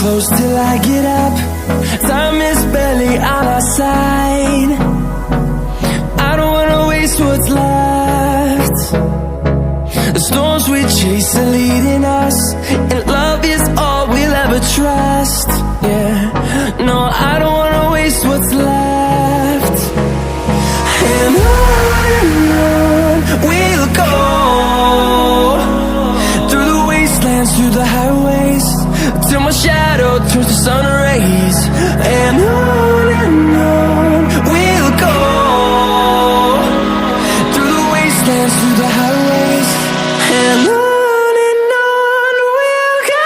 close till I get up. Time is barely on our side. I don't wanna waste what's left. The storms we chase are leading us, and love is all we'll ever trust. Yeah, no, I don't wanna waste what's left. And on we'll go, through the wastelands, through the highways, till my shadow turns to sun rays. And on we'll go, through the wastelands, through the highways, and on we'll go.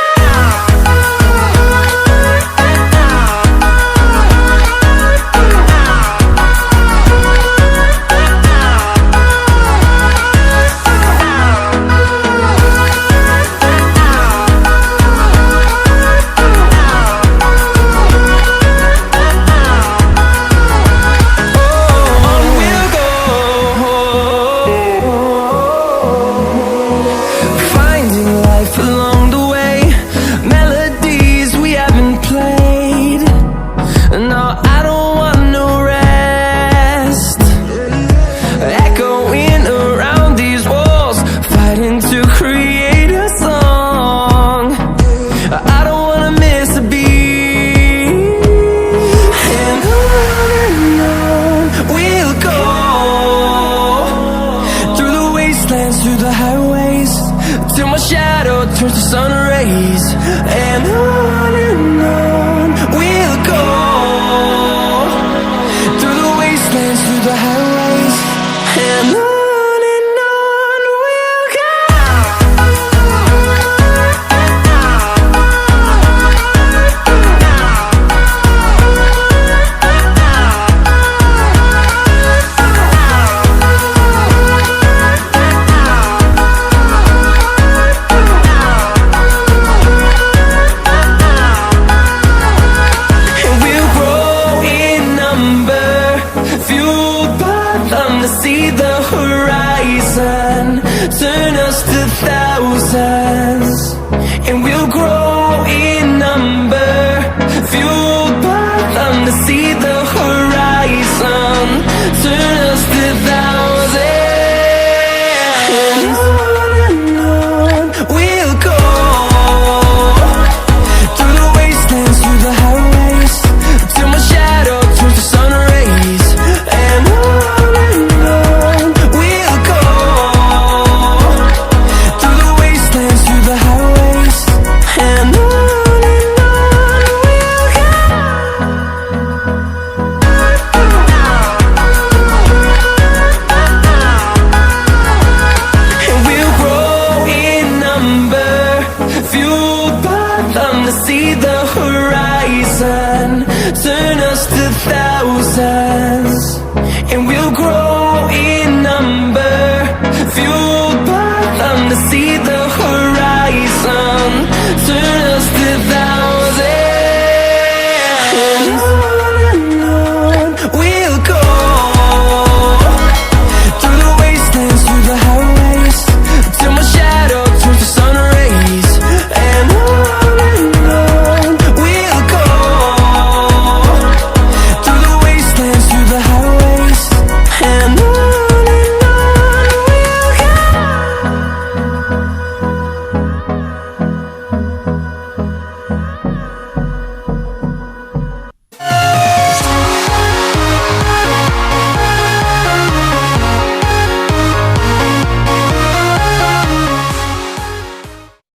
Through the highways, till my shadow turns to sun rays. And on we'll go, through the wastelands, through the highways, and on we'll go. See the horizon turn us to thousands, and we'll grow in number, fueled by them. To see the horizon turn us to thousands, and on we'll go, through the wastelands, through the highways, till my shadow turns to sun rays. And see the horizon turn us to thousands.